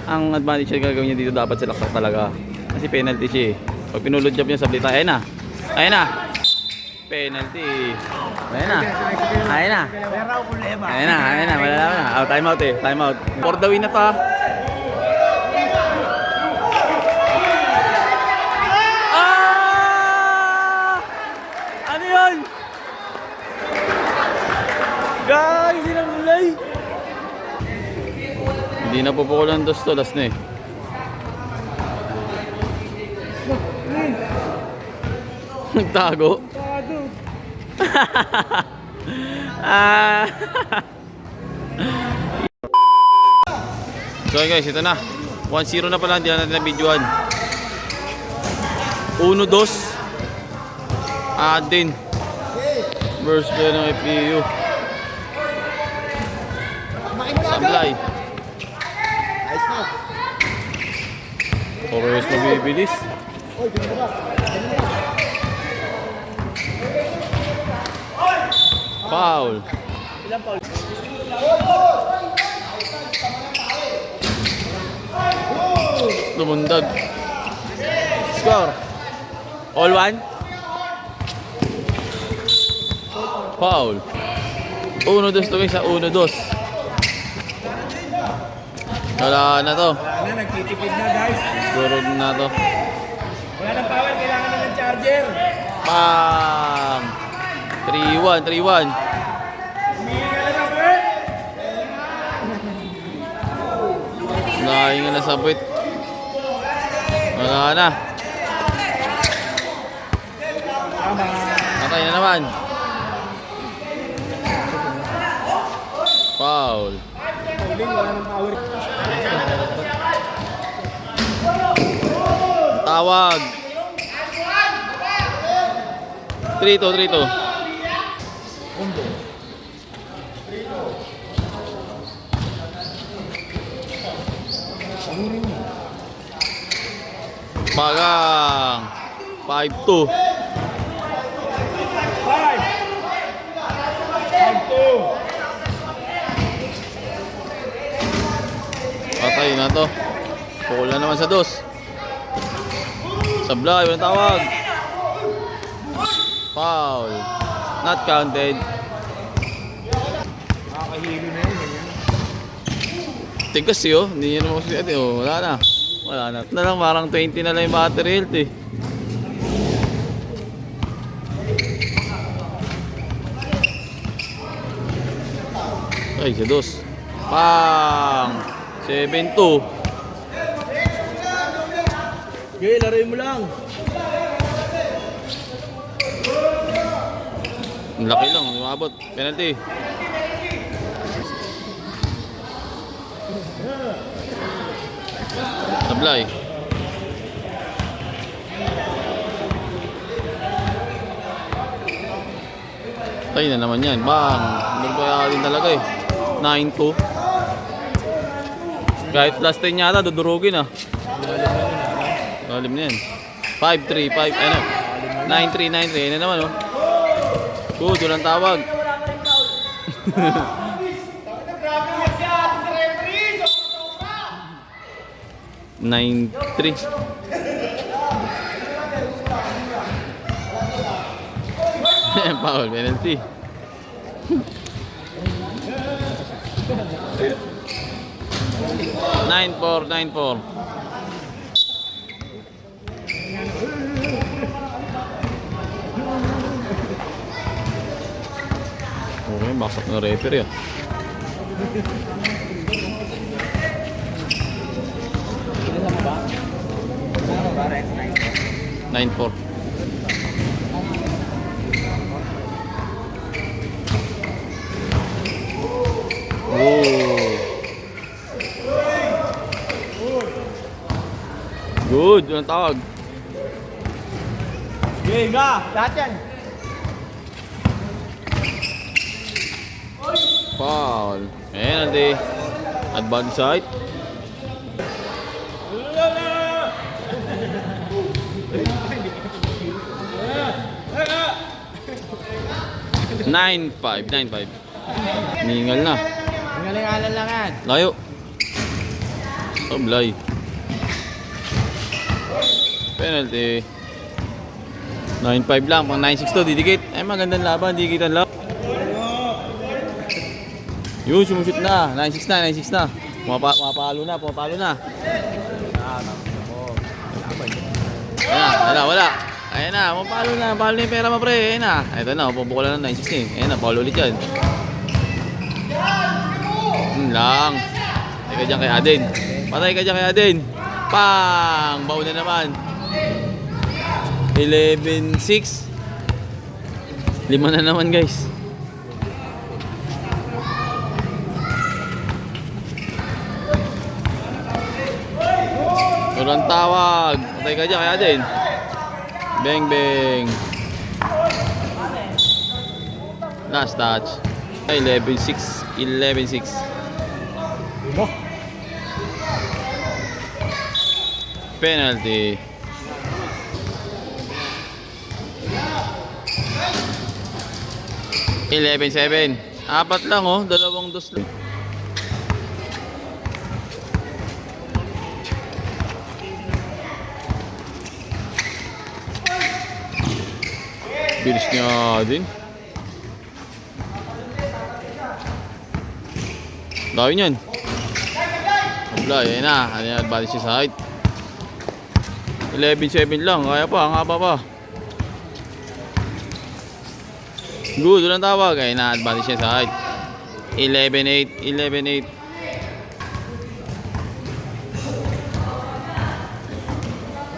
Ang advantage na gagawin niya dito, dapat silaksak talaga. Kasi penalty siya eh. Pag pinulod job niya sa blita, ayun na. Ayun na. Penalty. Ayun na. Ayun na. Ayun na. Ayun na. Malalaman na. Oh, time out eh. Time out. For the win na to. Ano yun? Guys, sinamulay. Hindi na pupukulan dos to. Last na eh. Nagtago. So guys, ito na. 1-0 na pala, hindi na natin na-videoan. 1-2 Adin versus ng FPU. Sablay. Torres mabibilis. Foul. Ilang foul? Lumundag. Score. All one. Foul. 1-2 to guys, 1-2. Wala na to. Wala na, nagtitipid na guys. Durog na to. Wala nang power, kailangan na ng charger. Pang 3-1, 3-1. Laing na sa puwit. Wala na. Patay na naman. Foul. Tawag. 3-2, 3-2. Pagang 5-2. 5-2. Patay na to. Pukul na naman sa dos. Sablay, walang tawag. Foul. Not counted. Nakakahilo na yun. Tigas eh oh. Hindi nyo naman kasi oh. Wala na. Wala na. Na lang parang 20 na lang yung battery health eh. Ay, sa dos. Pang 7-2. Okay, laruin mo lang. Ang laki lang, umabot. Penalty. Sablay. Tayo na naman yan. Bang! Nagkaya din talaga eh. 9-2. Kahit last 10 yata, dudurugin ah. Lalim na yan. 5-3, 5, ano? 9-3, 9-3. Ano naman oh. Good, walang tawag. 9-3. Foul, penalty. Nine four. Okay, baksak ng referee ah. Nine four. Good, yung tawag. Okay, nga. Lahat yan. Foul. Penalty. Advanced side. Nine five. Ningal na. Ang galing-alan lang yan. Layo. Sablay. Penalty. 9-5 lang, pang 9-6 to, didikit. Ay, magandang laban, dikitan lang. Yun, sumushoot na. 9-6 na, 9-6 na. Pumapalo na. Ayan, wala. Ayan na, pumapalo na yung pera mo, pre. Ayan na. Ito na, pupukulan na 9-6 eh. Ayan na, paulo ulit yan. Lang. Patay ka dyan kay Aden. Pang! Baon na naman. 11-6. 5 na naman, guys. Walang tawag. Patay ka dyan kay Aden. Bang, bang. Last touch. 11-6. 11-6. Penalty. $11-7. Apat lang oh, 2 lang. Bilis niya din. Dami niyan. Abla, yan na. Ano yan, advantage siya sa height. 11-7 lang, kaya pa, ang haba pa. Good, walang tawag. Ayun na, advantage siya sa height. 11-8, 11-8.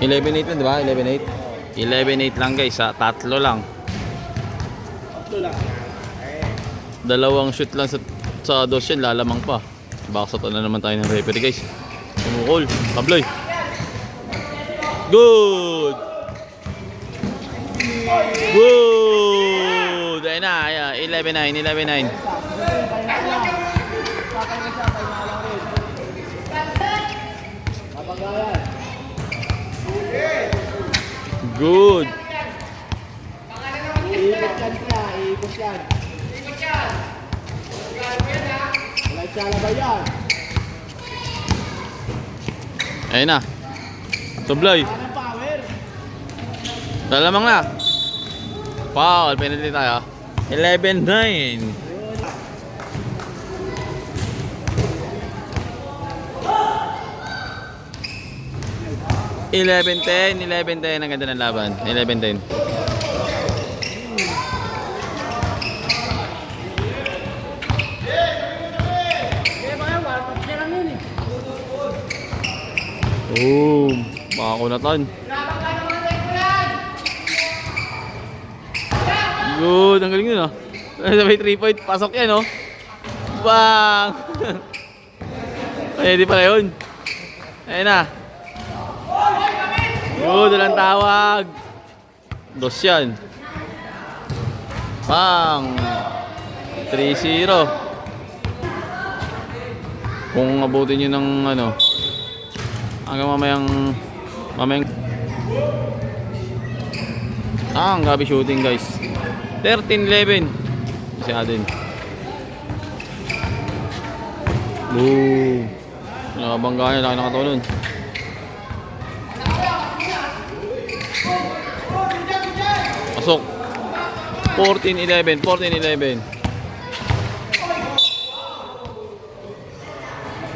$11-8 lang, diba? 11-8. 11-8 lang guys, ha? Tatlo lang. Dalawang shoot lang sa dos yan, lalamang pa. Baksat na naman tayo ng referee guys. Tumukol, tabloy. Good! Good! Ayun na, ayun. 11-9, 11-9. Good! Iikot yan. Wala siya ba yan? Ayun na. Sublay. Lalamang na. Foul, penalty tayo. 11-9. $11-10, 11-10 ang ganda ng laban. 11-10. Oh, makakunatan. Good, ang galing yun ah. Sabay 3 point, pasok yan oh. Bang! Ay, di pala yun. Ayun na. Good, walang tawag. Dos yan. Bang! 3-0. Kung abutin nyo ng ano, hanggang mamayang ang gabi shooting guys. 13-11 si Aden. Boom. Nakabangga niya, laki nakatawa nun. Pasok. 14-11, 14-11.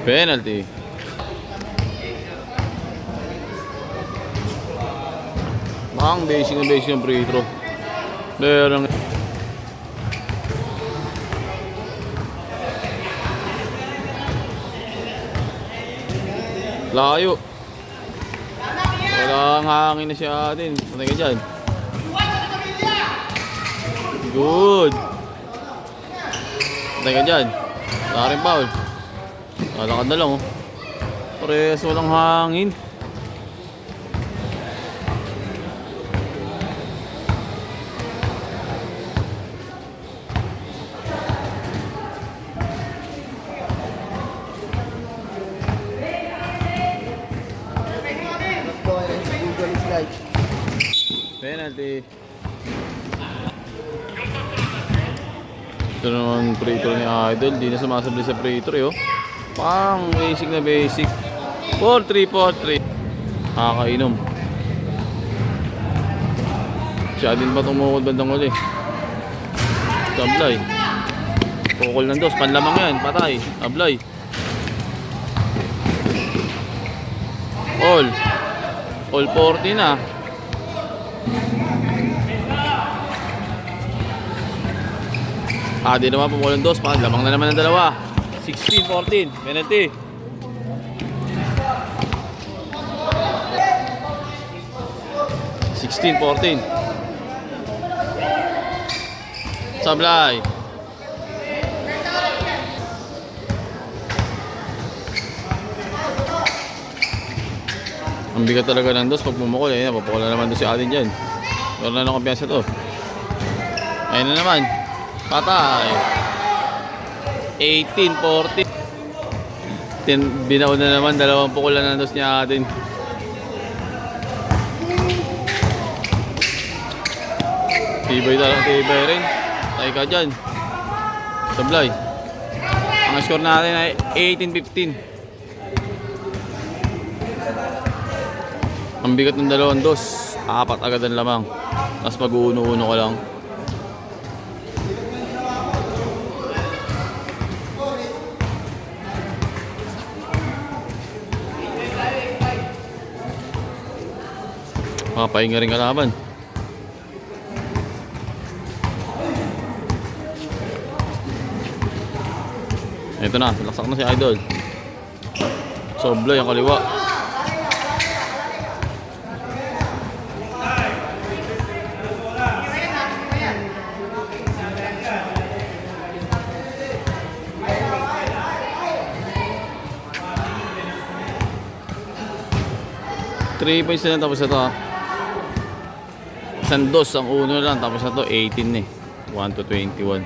Penalty. Ang basic na basic ng free throw. Meron. Layo. Walang hangin na siya din. Patay ka dyan. Good. Patay ka dyan. Wala rin foul. Lalakad na lang oh. Parehas walang hangin. Penalty. Ito naman free throw ni Idol. Di na sumasabli sa free throw oh. Pang basic na basic. 4-3, 4-3. Nakakainom. Siya din pa tumukod bandang uli. Ablay. Pukol ng dos. Panlamang yan. Patay. Ablay. All 40 na. Di naman pumukol ng dos. Panlamang na naman ng dalawa. 16-14. Penalty. Sablay. Ang bigat talaga ng dos pag pumukol. Ayun na, papukol na naman doon si Alin dyan. Meron na ng kumpiyansa to. Ayun na naman. Patay. 18-40. Binaon na naman. Dalawang pukulan ng dos niya atin. Tibay talagang tibay rin. Tayo ka dyan. Sablay. Ang score natin ay 18-15. Ang bigat ng dalawang dos. Apat agad ang lamang. Tapos mag-uuno-uno ka lang. Makapahinga rin kalaban. Ito na, laksak na si Idol. Soblay ang kaliwa. Three points na lang tapos na to. Isang dos ang uno lang tapos na to 18 eh. 1-21.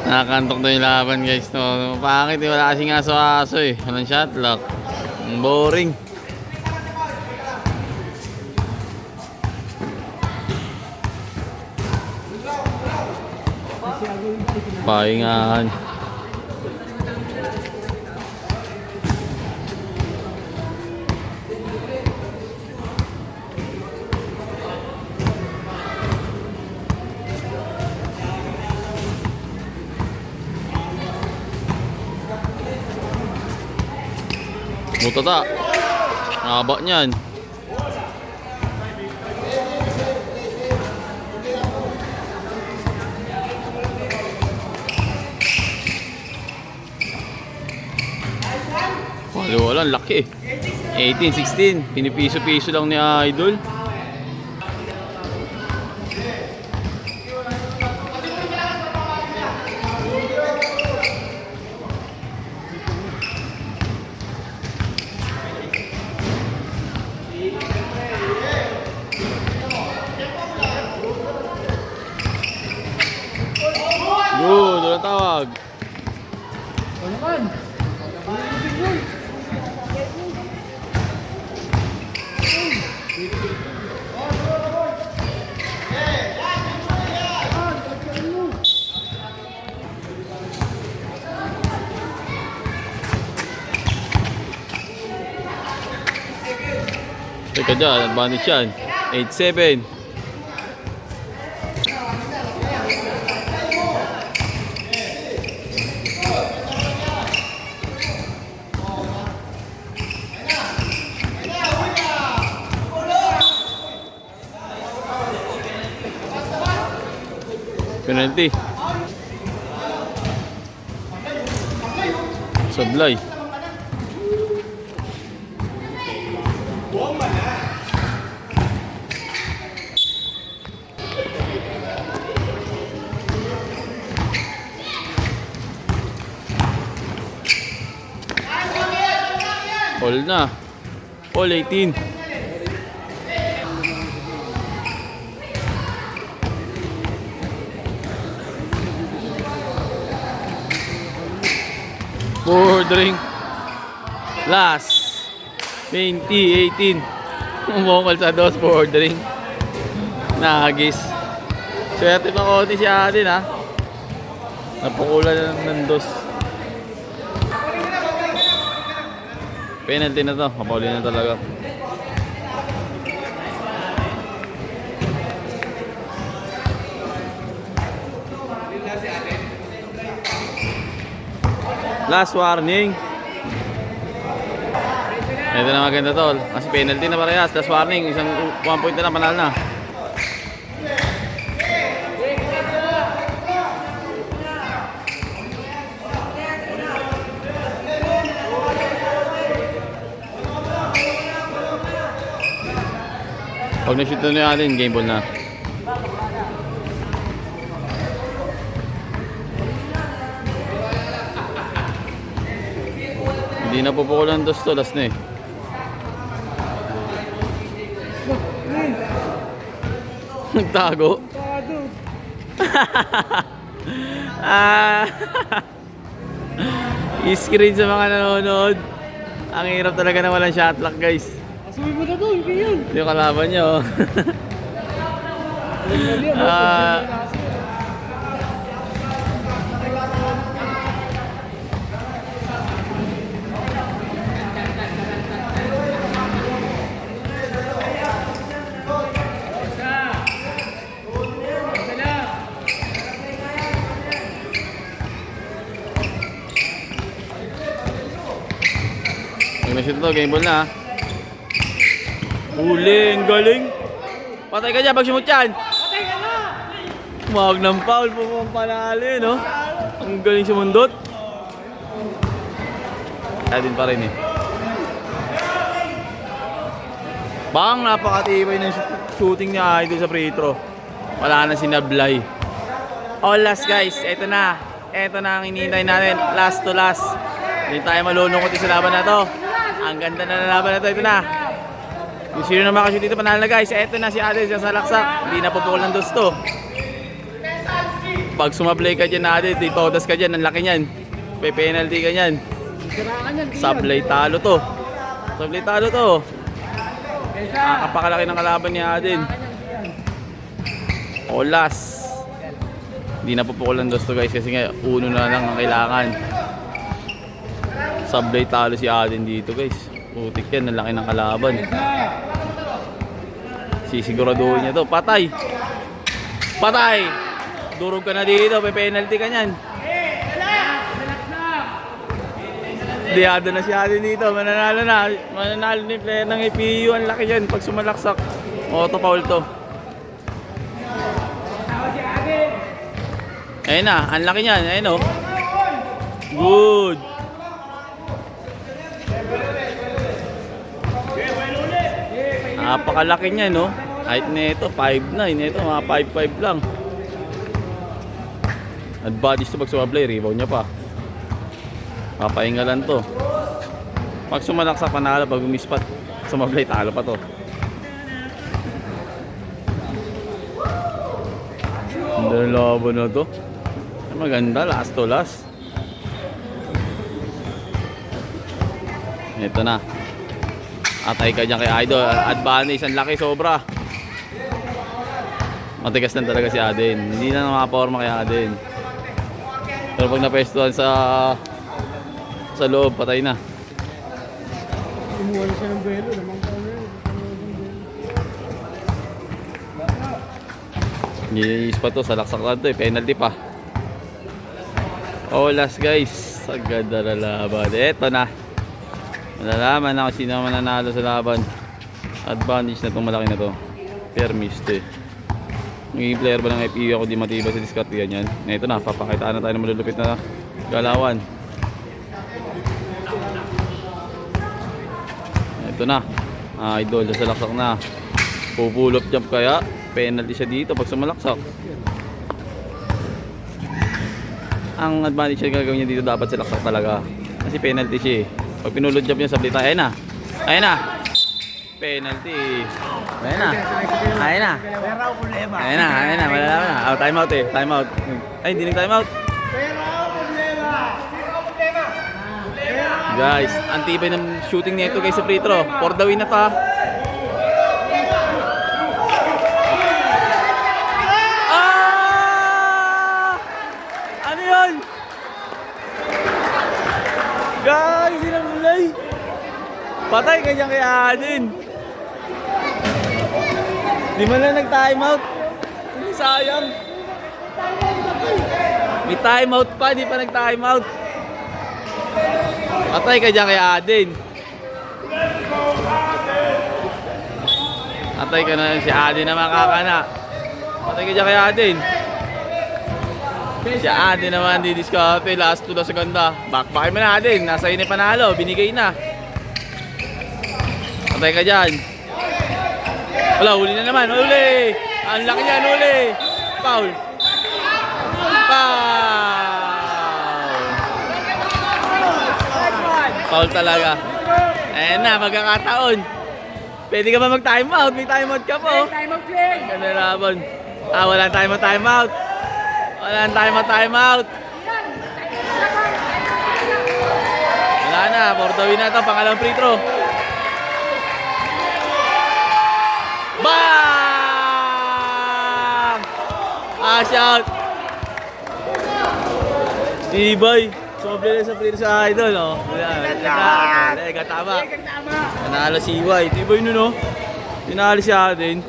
Nakakantok na yung laban guys, no? Bakit? Wala kasing aso-aso eh. Walang shot lock. Boring. Pahingahan. Mutata. Nakaba niyan. Walang laki eh. 18-16. Pinipiso-piso lang ni Idol. Good, walang tawag. Ano man? Teka dyan, advantage yan. 8-7. Penalty. Sablay. All na. All 18. Bordering. Last. 20-18. Umukal sa dos bordering. Nagis. Swerte pa konti si Aden ha. Napukulan ng dos. Penalty na to. Kapuli na talaga. Last warning. Ito na maganda tol. Kasi penalty na parehas. Last warning. Isang 1 point na lang. Panalo na. Pag na-shoot na natin, game ball na. Hindi na pupukulan dos to, last na eh. Nagtago. I-screen sa mga nanonood. Ang hirap talaga na walang shot clock guys. Asuwi mo na doon, hindi yun. Yung kalaban nyo. Pag na-shoot to, game ball na. Huling, galing. Patay ka dyan, pag sumut yan. Patay ka na! Wag ng foul, pumampanali, no? Ang galing sumundot. Kaya din pa rin eh. Bang, napakatibay ng shooting niya Idol sa free throw. Wala na sinablay. All last guys, eto na. Eto na ang hinihintay natin. Last to last. Hindi tayo malulungkot sa laban na to. Ang ganda na laban na to. Ito na. Kung sino na makashoot dito, panalo na guys. Eto na si Aden sa salaksak. Hindi na pupukul ng dos to. Pag sumablay ka dyan na Aden, ipodas ka dyan. Ang laki nyan. May penalty ka nyan. Sablay talo to. Sablay talo to. Nakapakalaki ng kalaban ni Aden. Olas. Hindi na pupukul ng dos to guys. Kasi nga, uno na lang ang kailangan. Sablay talo si Aden dito guys. Putik yan, ang laki ng kalaban. Sisiguraduhin niya to. Patay! Patay! Durog ka na dito, may penalty ka nyan. Diyado na si Aden dito, mananalo na. Mananalo ni player ng APU, ang laki yan pag sumalaksak. Auto foul to. Ayun na, ang laki niyan, ayun o. Good! Napakalaki niya, no? Height nito, 5'9". Ito, mga 5'5 lang. Advantage to pag sumablay, rebound niya pa. Papahinga lang to. Pag sumalaksak, panalo. Pag umispat, sumablay, talo pa to. Ang laban na to. Maganda, last to last. Ito na. Atay ka dyan kay Idol. Advantage, ang laki, sobra. Matigas lang talaga si Aden. Hindi na nakaporma kay Aden. Pero pag napestuhan sa loob, patay na. Umuha na siya ng belo. Naman ka na yun. Iis pa to, salaksak lang to eh. Penalty pa. Oh, last guys. Agad na laban. Eto na. Malalaman na kung sino mananalo sa laban. Advantage na itong malaki na to. Permis to eh. Magiging player ba ng FEU ako di matibay sa discard yan. Ito na, papakitaan na tayo ng malulupit na galawan. Ito na. Idol, salaksak na. Pupull up jump kaya. Penalty siya dito pag sumalaksak. Ang advantage na gagawin niya dito dapat salaksak talaga. Kasi penalty siya eh. Pag pinulod jump niya sa blita, ayun na. Ayun na. Penalty. Ayun na. Ayun na. Ayun na, ayun na. Malalaman na. Oh, time out eh. Time out. Ay, hindi nag-time out. Guys, ang tibay ng shooting nito guys sa free throw. For the win na pa. Patay ka dyan kay Adin. Di man lang nag-time out. Hindi sayang. May time out pa, di pa nag-time out. Patay ka dyan kay Adin. Patay ka na si Adin na makakana. Patay ka dyan kay Adin. Si Adin naman di discarte. Last to na sa ganda. Backpack mo na Adin. Nasa ini panalo. Binigay na. Patay ka dyan. Wala, huli na naman. Huli! Ang laki niyan, huli! Foul! Foul! Foul talaga. Ayan na, magkakataon. Pwede ka ba mag-time out? May time out ka po. Time out play! Ganda labon. Walang time out. Walang time out. Wala na, for the win na ito. Pangalawang free throw. Bang! Shout! Tibay! Sobrang sa free sa idol, no? Tama. Nanalo si Iway. Tibay nun, no? Tinalo si atin.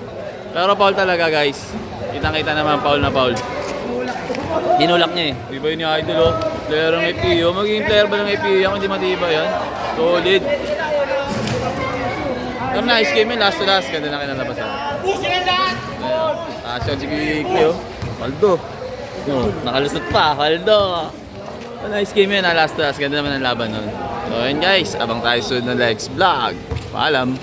Pero foul talaga, guys. Kitang-kita naman, foul na foul. Dinulak niya eh. Tibay ni idol, oh. Player ng APU. Magiging player ba ng APU yan? Hindi matibay yan. Solid. Pero nice game yun, last to last. Ganda na kinalabasan. Shot si Kiki, oh. Waldo. No, nakalusot pa, Waldo. Nice game yun, last to last. Ganda naman ang laban nun. So yun guys, abang tayo sunod na Lex Vlog. Paalam.